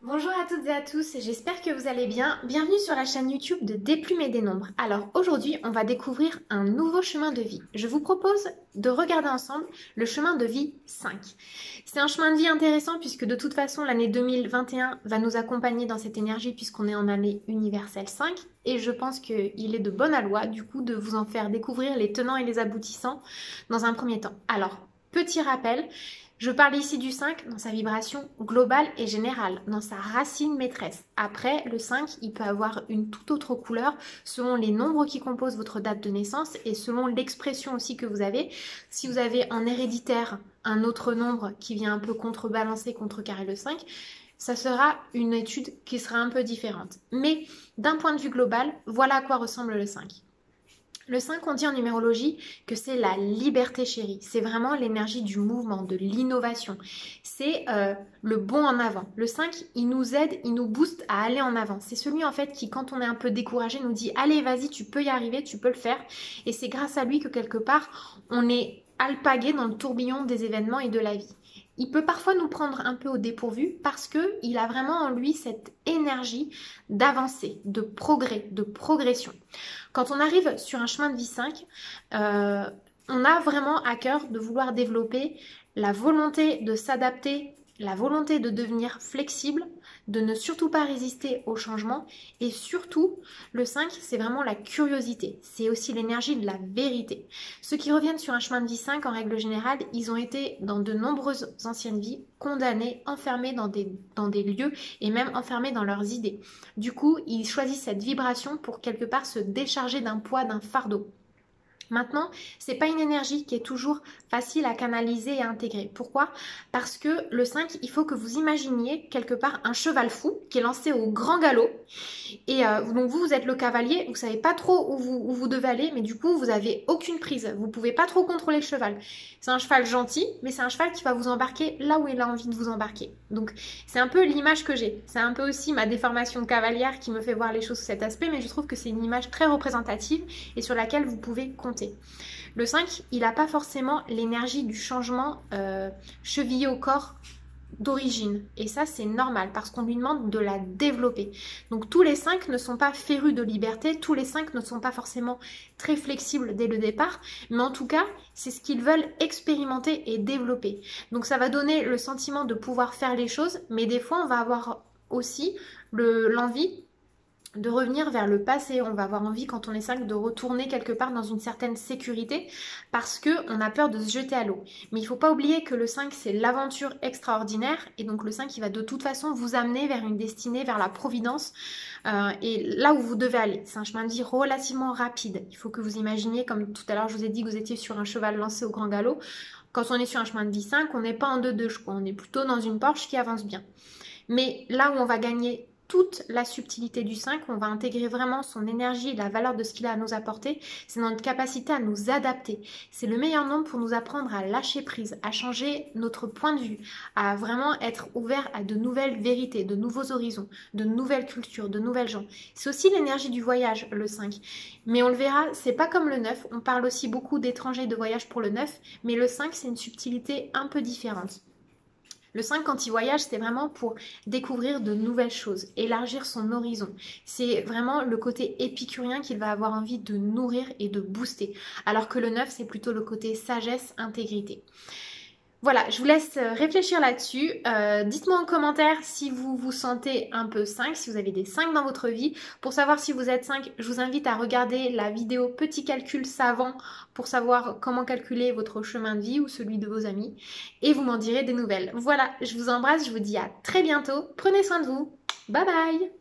Bonjour à toutes et à tous, j'espère que vous allez bien. Bienvenue sur la chaîne YouTube de Déplumer des nombres. Alors aujourd'hui, on va découvrir un nouveau chemin de vie. Je vous propose de regarder ensemble le chemin de vie 5. C'est un chemin de vie intéressant puisque de toute façon, l'année 2021 va nous accompagner dans cette énergie puisqu'on est en année universelle 5. Et je pense qu'il est de bonne loi du coup de vous en faire découvrir les tenants et les aboutissants dans un premier temps. Alors, petit rappel. Je parle ici du 5 dans sa vibration globale et générale, dans sa racine maîtresse. Après, le 5, il peut avoir une toute autre couleur selon les nombres qui composent votre date de naissance et selon l'expression aussi que vous avez. Si vous avez en héréditaire un autre nombre qui vient un peu contrebalancer, contrecarrer le 5, ça sera une étude qui sera un peu différente. Mais d'un point de vue global, voilà à quoi ressemble le 5. Le 5, on dit en numérologie que c'est la liberté chérie. C'est vraiment l'énergie du mouvement, de l'innovation. C'est le bond en avant. Le 5, il nous aide, il nous booste à aller en avant. C'est celui en fait qui, quand on est un peu découragé, nous dit « Allez, vas-y, tu peux y arriver, tu peux le faire ». Et c'est grâce à lui que quelque part, on est alpagué dans le tourbillon des événements et de la vie. Il peut parfois nous prendre un peu au dépourvu parce qu'il a vraiment en lui cette énergie d'avancer, de progrès, de progression. Quand on arrive sur un chemin de vie 5, on a vraiment à cœur de vouloir développer la volonté de s'adapter, la volonté de devenir flexible, de ne surtout pas résister au changement et surtout, le 5, c'est vraiment la curiosité. C'est aussi l'énergie de la vérité. Ceux qui reviennent sur un chemin de vie 5, en règle générale, ils ont été dans de nombreuses anciennes vies condamnés, enfermés dans des lieux et même enfermés dans leurs idées. Du coup, ils choisissent cette vibration pour quelque part se décharger d'un poids, d'un fardeau. Maintenant, c'est pas une énergie qui est toujours facile à canaliser et à intégrer. Pourquoi? Parce que le 5, il faut que vous imaginiez quelque part un cheval fou qui est lancé au grand galop. Et donc vous êtes le cavalier, vous savez pas trop où vous devez aller, mais du coup vous avez aucune prise. Vous pouvez pas trop contrôler le cheval. C'est un cheval gentil, mais c'est un cheval qui va vous embarquer là où il a envie de vous embarquer. Donc c'est un peu l'image que j'ai. C'est un peu aussi ma déformation cavalière qui me fait voir les choses sous cet aspect, mais je trouve que c'est une image très représentative et sur laquelle vous pouvez compter. Le 5, il n'a pas forcément l'énergie du changement chevillé au corps d'origine. Et ça, c'est normal parce qu'on lui demande de la développer. Donc tous les 5 ne sont pas férus de liberté, tous les 5 ne sont pas forcément très flexibles dès le départ, mais en tout cas, c'est ce qu'ils veulent expérimenter et développer. Donc ça va donner le sentiment de pouvoir faire les choses, mais des fois, on va avoir aussi l'envie de revenir vers le passé. On va avoir envie, quand on est 5, de retourner quelque part dans une certaine sécurité parce qu'on a peur de se jeter à l'eau. Mais il ne faut pas oublier que le 5, c'est l'aventure extraordinaire et donc le 5, il va de toute façon vous amener vers une destinée, vers la providence et là où vous devez aller. C'est un chemin de vie relativement rapide. Il faut que vous imaginiez, comme tout à l'heure je vous ai dit que vous étiez sur un cheval lancé au grand galop. Quand on est sur un chemin de vie 5, on n'est pas en 2-2, on est plutôt dans une Porsche qui avance bien. Mais là où on va gagner toute la subtilité du 5, on va intégrer vraiment son énergie et la valeur de ce qu'il a à nous apporter, c'est notre capacité à nous adapter. C'est le meilleur nombre pour nous apprendre à lâcher prise, à changer notre point de vue, à vraiment être ouvert à de nouvelles vérités, de nouveaux horizons, de nouvelles cultures, de nouvelles gens. C'est aussi l'énergie du voyage, le 5. Mais on le verra, c'est pas comme le 9, on parle aussi beaucoup d'étrangers de voyage pour le 9, mais le 5, c'est une subtilité un peu différente. Le 5, quand il voyage, c'est vraiment pour découvrir de nouvelles choses, élargir son horizon. C'est vraiment le côté épicurien qu'il va avoir envie de nourrir et de booster. Alors que le 9, c'est plutôt le côté sagesse, intégrité. Voilà, je vous laisse réfléchir là-dessus. Dites-moi en commentaire si vous vous sentez un peu 5, si vous avez des 5 dans votre vie. Pour savoir si vous êtes 5, je vous invite à regarder la vidéo Petit calcul savant pour savoir comment calculer votre chemin de vie ou celui de vos amis. Et vous m'en direz des nouvelles. Voilà, je vous embrasse, je vous dis à très bientôt. Prenez soin de vous. Bye bye!